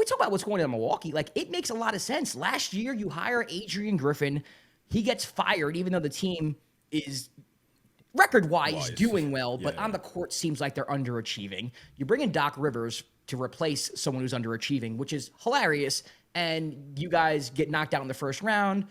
we talk about what's going on in Milwaukee, like, it makes a lot of sense. Last year, you hire Adrian Griffin. He gets fired, even though the team is record-wise doing well, but on the court seems like they're underachieving. You bring in Doc Rivers to replace someone who's underachieving, which is hilarious, and you guys get knocked out in the first round.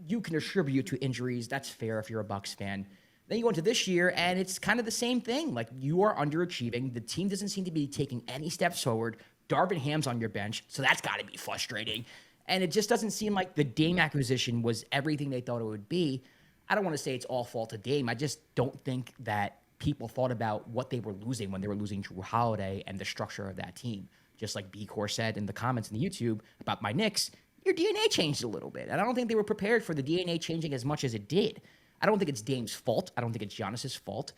You can attribute to injuries. That's fair if you're a Bucks fan. Then you go into this year, and it's kind of the same thing. Like, you are underachieving. The team doesn't seem to be taking any steps forward. Darvin Ham's on your bench, so that's got to be frustrating. And it just doesn't seem like the Dame acquisition was everything they thought it would be. I don't want to say it's all fault of Dame. I just don't think that people thought about what they were losing when they were losing Drew Holiday and the structure of that team. Just like B-Core said in the comments in the YouTube about my Knicks, your DNA changed a little bit. And I don't think they were prepared for the DNA changing as much as it did. I don't think it's Dame's fault. I don't think it's Giannis's fault.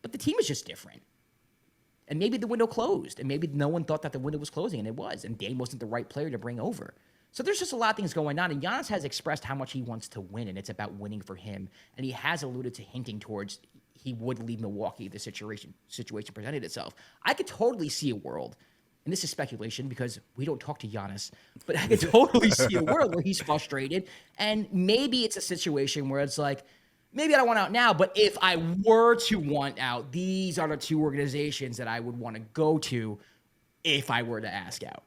But the team is just different. And maybe the window closed. And maybe no one thought that the window was closing, and it was. And Dame wasn't the right player to bring over. So there's just a lot of things going on. And Giannis has expressed how much he wants to win, and it's about winning for him. And he has alluded to hinting towards he would leave Milwaukee if the situation presented itself. I could totally see a world, and this is speculation because we don't talk to Giannis, but I could totally see a world where he's frustrated. And maybe it's a situation where it's like, maybe I don't want out now, but if I were to want out, these are the two organizations that I would want to go to if I were to ask out.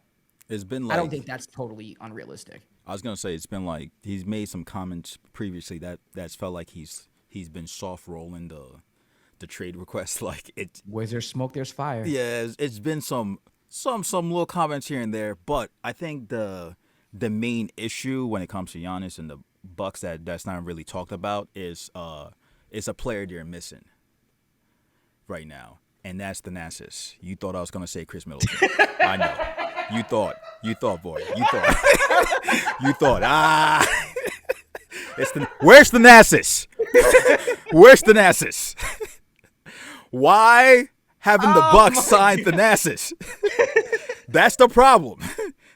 It's been like, I don't think that's totally unrealistic. I was gonna say it's been like he's made some comments previously that's felt like he's been soft rolling the trade request. Like it. Where's there's smoke, there's fire. Yeah, it's been some little comments here and there, but I think the main issue when it comes to Giannis and the Bucks that's not really talked about is a player they're missing right now, and that's Thanasis. You thought I was gonna say Chris Middleton. I know. You thought, boy. You thought. Where's Thanasis? Where's Thanasis? Why haven't the Bucks signed Thanasis? That's the problem.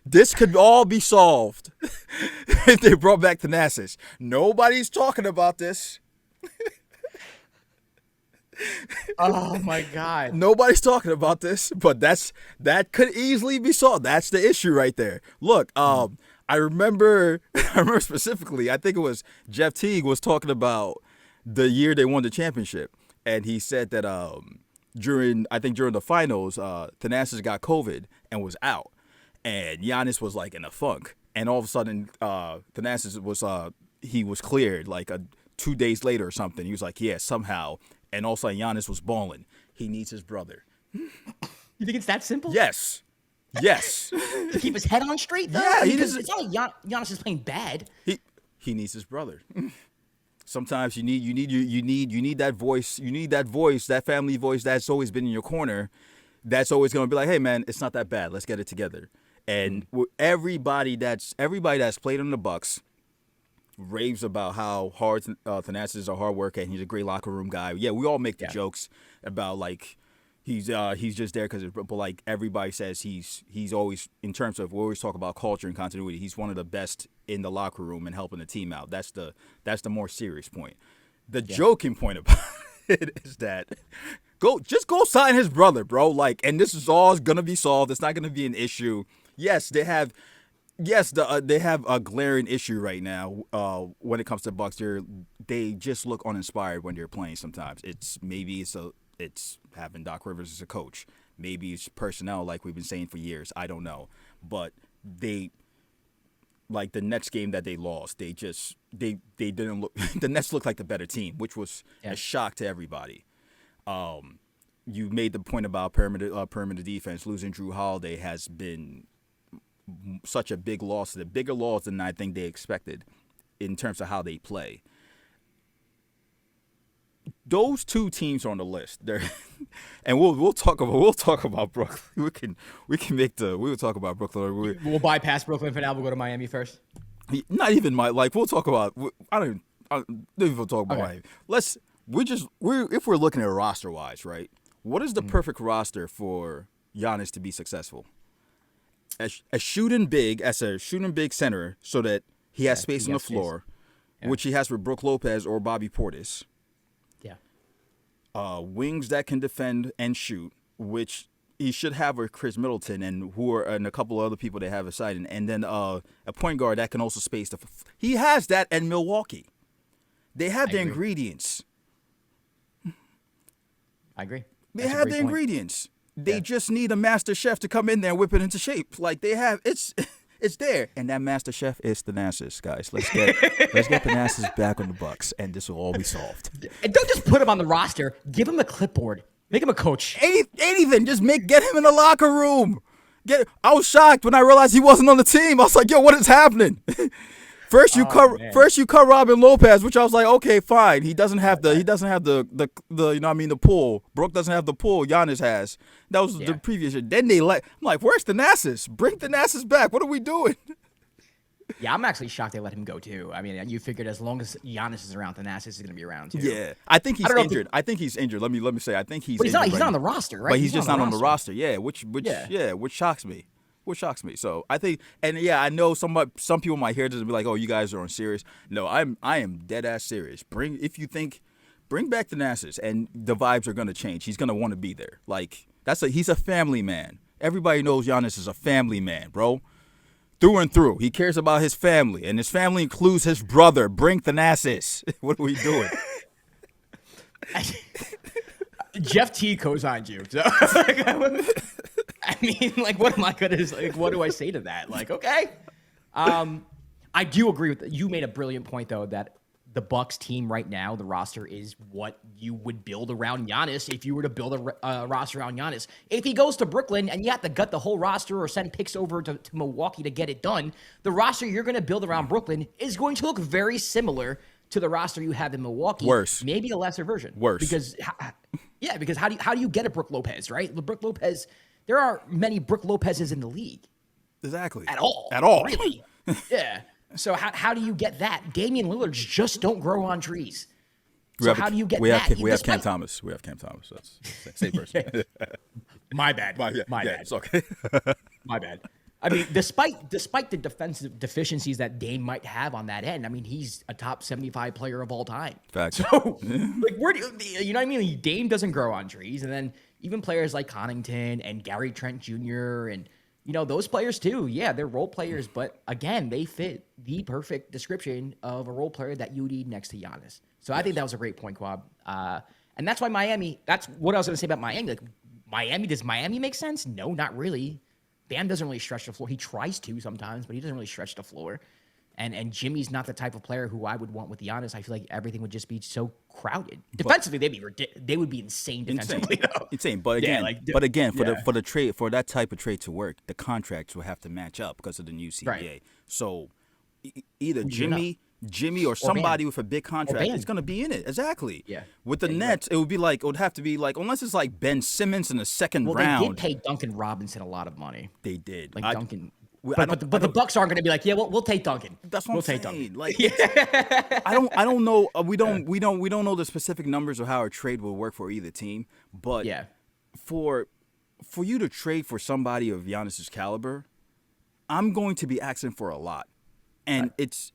This could all be solved if they brought back Thanasis. Nobody's talking about this. Oh my God! Nobody's talking about this, but that could easily be solved. That's the issue right there. Look, I remember specifically. I think it was Jeff Teague was talking about the year they won the championship, and he said that during the finals, Thanasis got COVID and was out, and Giannis was like in a funk, and all of a sudden, Thanasis was cleared like 2 days later or something. He was like, yeah, somehow. And also, Giannis was balling. He needs his brother. You think it's that simple? Yes. To keep his head on straight, though? Yeah, because it's not like Giannis is playing bad. He needs his brother. Sometimes you need that voice. You need that voice, that family voice that's always been in your corner. That's always going to be like, hey man, it's not that bad. Let's get it together. And everybody that's played on the Bucks raves about how hard Thanasis is a hard worker and he's a great locker room guy. Yeah, we all make the jokes about like he's just there because, but like everybody says he's always, in terms of, we always talk about culture and continuity, he's one of the best in the locker room and helping the team out. That's the more serious point. The joking point about it is that go sign his brother, bro. Like, and this is all gonna be solved. It's not gonna be an issue. Yes, they have a glaring issue right now when it comes to Bucks. They just look uninspired when they're playing sometimes. It's having Doc Rivers as a coach. Maybe it's personnel like we've been saying for years. I don't know. But they, like the Nets game that they lost, they didn't look – the Nets looked like the better team, which was a shock to everybody. You made the point about perimeter defense. Losing Drew Holiday has been – such a big loss, a bigger loss than I think they expected in terms of how they play. Those two teams are on the list. And we'll talk about Brooklyn. We'll talk about Brooklyn. We'll bypass Brooklyn for now. We'll go to Miami first. Not even we'll talk about. I don't even talk about Miami. If we're looking at roster wise, right? What is the perfect roster for Giannis to be successful? A shooting big center so that he has space on the floor, which he has with Brook Lopez or Bobby Portis. Yeah. Wings that can defend and shoot, which he should have with Chris Middleton and a couple of other people they have aside, and then a point guard that can also space the. He has that in Milwaukee. They have the ingredients. I agree. They have the ingredients. They just need a master chef to come in there and whip it into shape. Like they have, it's there. And that master chef is Thanasis, guys. Let's get Thanasis back on the Bucks, and this will all be solved. And don't just put him on the roster. Give him a clipboard. Make him a coach. Anything. Just get him in the locker room. I was shocked when I realized he wasn't on the team. I was like, yo, what is happening? First you cut Robin Lopez, which I was like, okay, fine. He doesn't have the the pull. Brooke doesn't have the pull Giannis has. That was the previous year. Then I'm like, where's Thanasis? Bring Thanasis back. What are we doing? Yeah, I'm actually shocked they let him go too. I mean, you figured as long as Giannis is around, Thanasis is going to be around too. Yeah, I think he's injured. I think he's injured. Let me say, I think he's. But he's not on the roster, right? But he's just not on the roster. Yeah, which shocks me. Which shocks me. So I think, and yeah, I know some people might hear this and be like, "Oh, you guys are on serious." No, I am dead ass serious. Bring back Thanasis, and the vibes are gonna change. He's gonna want to be there. Like he's a family man. Everybody knows Giannis is a family man, bro. Through and through, he cares about his family, and his family includes his brother. Bring Thanasis. What are we doing? Jeff T co-signed you. So, I mean, like, what am I gonna? Like, what do I say to that? Like, okay. I do agree with you. Made a brilliant point though that the Bucks team right now, the roster is what you would build around Giannis if you were to build a roster around Giannis. If he goes to Brooklyn and you have to gut the whole roster or send picks over to Milwaukee to get it done, the roster you're going to build around Brooklyn is going to look very similar to the roster you have in Milwaukee. Worse. Maybe a lesser version. Worse. Because how do you get a Brook Lopez, right? Brook Lopez, there are many Brook Lopez's in the league. Exactly. At all. Really. Yeah. So how do you get that? Damian Lillards just don't grow on trees. So how do you get that? We have Cam Thomas. That's same person. My bad. My bad. It's okay. My bad. I mean, despite the defensive deficiencies that Dame might have on that end, I mean, he's a top 75 player of all time. Facts. So, like, where do you know what I mean? Dame doesn't grow on trees, and then even players like Connaughton and Gary Trent Jr. and those players too. Yeah, they're role players, but again, they fit the perfect description of a role player that you need next to Giannis. So I think that was a great point, Kwab. And that's why Miami. That's what I was going to say about Miami. Like, Miami, does Miami make sense? No, not really. Bam doesn't really stretch the floor. He tries to sometimes, but he doesn't really stretch the floor. And Jimmy's not the type of player who I would want with Giannis. I feel like everything would just be so crowded. Defensively, they would be insane defensively. Insane. But again, for that type of trade to work, the contracts will have to match up because of the new CBA. Right. So either Jimmy or somebody with a big contract is going to be in it. Exactly. Yeah. With the Nets, it would have to be like, unless it's like Ben Simmons in the second round. They did pay Duncan Robinson a lot of money. They did. Like Duncan. But the Bucks aren't going to be like, yeah, we'll take Duncan. That's what we'll I'm take saying. Duncan. Like, I don't know. We don't know the specific numbers of how a trade will work for either team. But for you to trade for somebody of Giannis's caliber, I'm going to be asking for a lot, and it's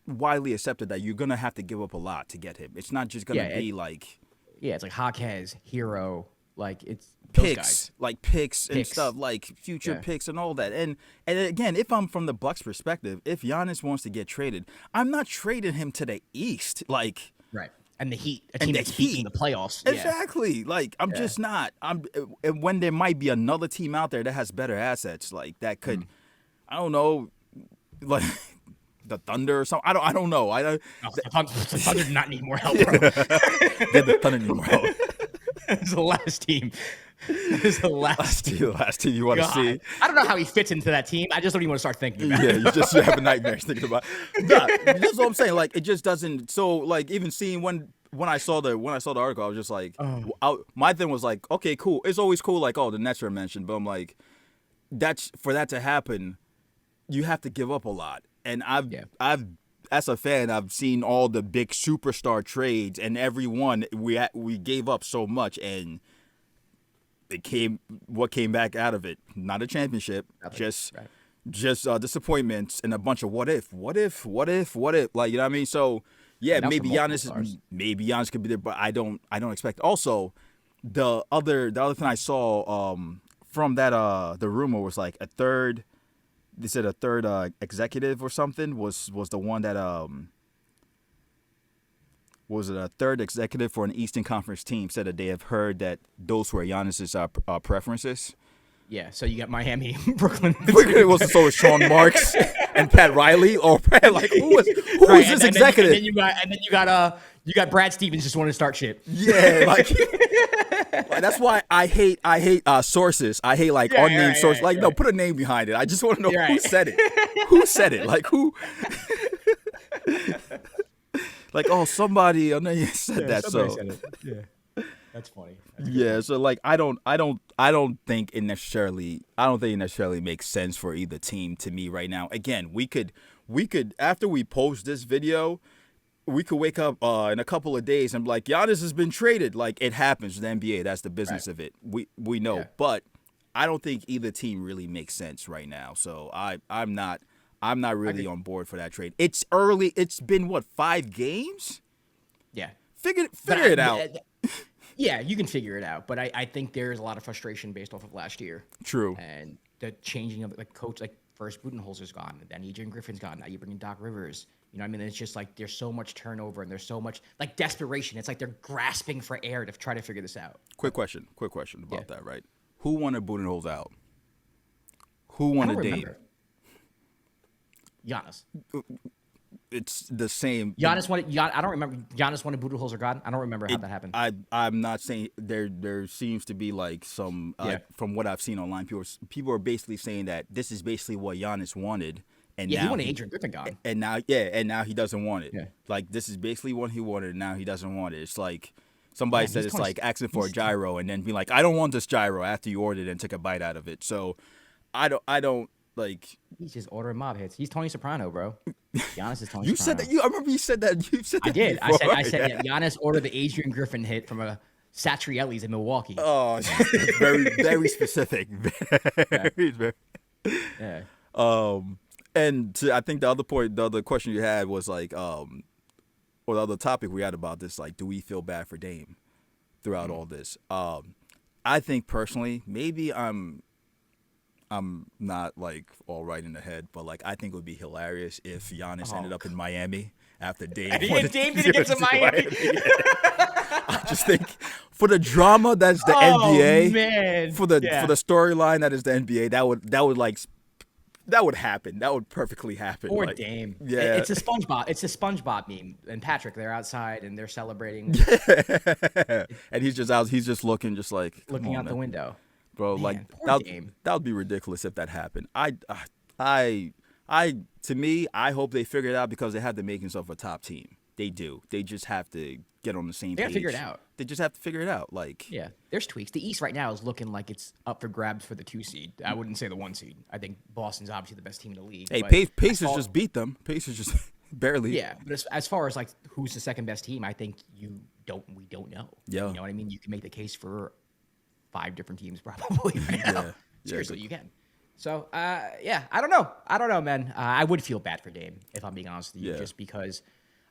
widely accepted that you're going to have to give up a lot to get him. It's not just going to be like, it's like Jaquez, Hero. Like, it's picks, and stuff, like future picks and all that. And again, if I'm from the Bucks' perspective, if Giannis wants to get traded, I'm not trading him to the East. Like, right. And the Heat, a team that's beating the playoffs. Exactly. Like, I'm just not. When there might be another team out there that has better assets, like that could, I don't know, like the Thunder or something. I don't know. The Thunder do not need more help, bro. The Thunder need more help. It's the last team. It's the last team. The last team you want to see. I don't know how he fits into that team. I just don't even want to start thinking about it. You have nightmares thinking about it. That's what I'm saying. Like, it just doesn't. So, like, even seeing when I saw the article, I was just like, my thing was like, okay, cool. It's always cool. Like, the Nets are mentioned, but I'm like, for that to happen, you have to give up a lot. And I've as a fan, I've seen all the big superstar trades, and every one we gave up so much, and what came back out of it, not a championship, just disappointments and a bunch of what if, like, you know what I mean? So maybe Giannis could be there, but I don't expect. Also, the other thing I saw from that the rumor was like a third. They said a third executive or something was the one that was it a third executive for an Eastern Conference team said that they have heard that those were Giannis's preferences. Yeah, so you got Miami, Brooklyn. It was so Sean Marks and Pat Riley, or like who was this executive? And then you got Brad Stevens just wanting to start shit. Yeah, like that's why I hate sources. I hate like unnamed sources. Like no, put a name behind it. I just want to know who said it. Who said it? Like who? Like somebody I know you said that. So said it. Yeah, that's funny. Yeah, so like I don't think it necessarily makes sense for either team to me right now. Again, we could after we post this video, we could wake up in a couple of days and be like, Giannis has been traded. Like it happens in the NBA. That's the business of it. We know, but I don't think either team really makes sense right now. So I'm not really on board for that trade. It's early. It's been what, 5 games? Yeah, figure it out. Yeah, you can figure it out, but I think there's a lot of frustration based off of last year. True. And the changing of like coach, like first Budenholzer's gone, and then Adrian Griffin's gone. Now you bring in Doc Rivers. You know what I mean? It's just like there's so much turnover and there's so much like desperation. It's like they're grasping for air to try to figure this out. Quick question about that, right? Who wanted Budenholzer out? Who wanted Dame? Giannis. It's the same. Giannis wanted. I don't remember. Giannis wanted Budenholzer gone. I don't remember how that happened. I'm not saying there seems to be like some from what I've seen online. People are basically saying that this is basically what Giannis wanted, and now he wanted Adrian Griffin gone. And now he doesn't want it. Yeah. Like this is basically what he wanted, and now he doesn't want it. It's like somebody said it's like asking for a gyro and then be like, I don't want this gyro after you ordered it and took a bite out of it. So I don't. Like he's just ordering mob hits. He's Tony Soprano, bro. Giannis is Tony Soprano. You said that. I remember you said that. I did. Before. I said yeah, Giannis ordered the Adrian Griffin hit from a Satrielli's in Milwaukee. Oh, very very specific. Very. Yeah. And I think the other question you had was like, or the other topic we had about this, like, do we feel bad for Dame throughout all this? I think personally, maybe I'm not like all right in the head, but like I think it would be hilarious if Giannis ended up in Miami after Dame. Dame didn't get to Miami. I just think for the drama that's the NBA, man. for the storyline that is the NBA, that would happen. That would perfectly happen. Or like, Dame. Yeah. It's a SpongeBob meme. And Patrick, they're outside and they're celebrating. And he's just looking out the window. Bro, man, like that would be ridiculous if that happened. To me, I hope they figure it out because they have the makings of a top team. They do. They just have to get on the same page. They have to figure it out. They just have to figure it out. Like yeah, there's tweaks. The East right now is looking like it's up for grabs for the 2 seed. I wouldn't say the 1 seed. I think Boston's obviously the best team in the league. Hey, Pacers just beat them. Pacers just barely. Yeah, but as far as like who's the second best team, I think we don't know. Yeah. You know what I mean? You can make the case for 5 different teams probably right now. Yeah. Seriously, you can. So, I don't know, man. I would feel bad for Dame, if I'm being honest with you, just because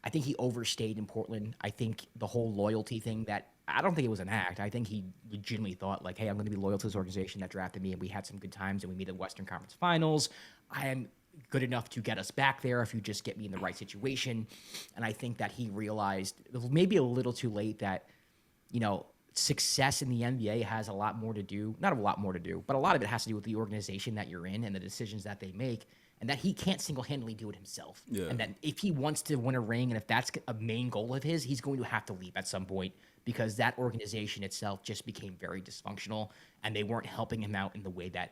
I think he overstayed in Portland. I think the whole loyalty thing I don't think it was an act. I think he legitimately thought like, hey, I'm going to be loyal to this organization that drafted me and we had some good times and we made the Western Conference Finals. I am good enough to get us back there if you just get me in the right situation. And I think that he realized maybe a little too late that, success in the NBA has a lot more to do, not a lot more to do, but a lot of it has to do with the organization that you're in and the decisions that they make, and that he can't single-handedly do it himself. Yeah. And that if he wants to win a ring and if that's a main goal of his, he's going to have to leave at some point because that organization itself just became very dysfunctional and they weren't helping him out in the way that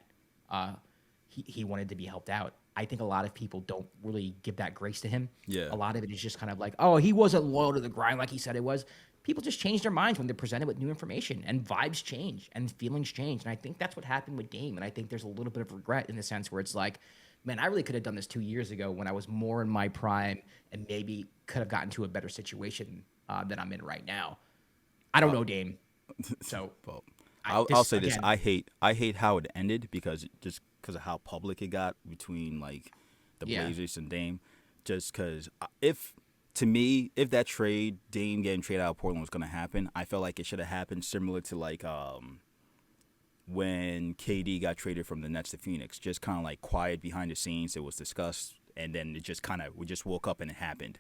he wanted to be helped out. I think a lot of people don't really give that grace to him. Yeah. A lot of it is just kind of like, oh, he wasn't loyal to the grind like he said it was. People just change their minds when they're presented with new information, and vibes change and feelings change. And I think that's what happened with Dame. And I think there's a little bit of regret in the sense where it's like, man, I really could have done this 2 years ago when I was more in my prime and maybe could have gotten to a better situation than I'm in right now. I don't know Dame. So well, I'll say this. I hate how it ended because of how public it got between like the Blazers and Dame. Just because to me, if that trade, Dame getting traded out of Portland was going to happen, I felt like it should have happened similar to like when KD got traded from the Nets to Phoenix. Just kind of like quiet behind the scenes. It was discussed, and then it just we just woke up and it happened.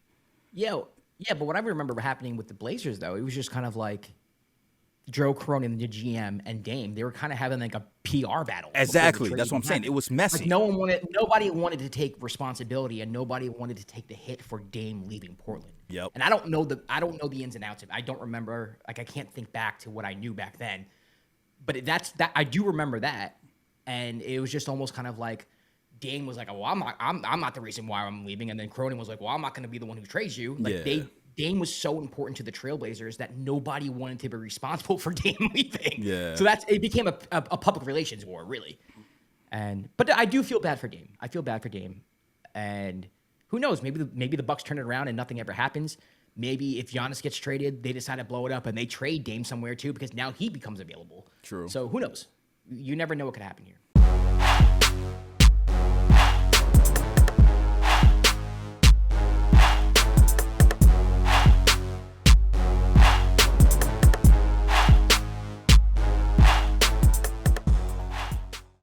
Yeah, but what I remember happening with the Blazers, though, it was just kind of like Joe Cronin, the GM, and Dame. They were kind of having like a PR battle. Exactly. That's what I'm saying. It was messy. Like nobody wanted to take responsibility, and nobody wanted to take the hit for Dame leaving Portland. Yep. And I don't know the ins and outs of it. I don't remember. Like, I can't think back to what I knew back then. But I do remember that, and it was just almost kind of like Dame was like, "Oh, well, I'm not the reason why I'm leaving," and then Cronin was like, "Well, I'm not going to be the one who trades you." Like Dame was so important to the Trailblazers that nobody wanted to be responsible for Dame leaving. Yeah. So it became a public relations war, really. But I do feel bad for Dame. I feel bad for Dame, and who knows? Maybe the Bucks turn it around and nothing ever happens. Maybe if Giannis gets traded, they decide to blow it up and they trade Dame somewhere too because now he becomes available. True. So who knows? You never know what could happen here.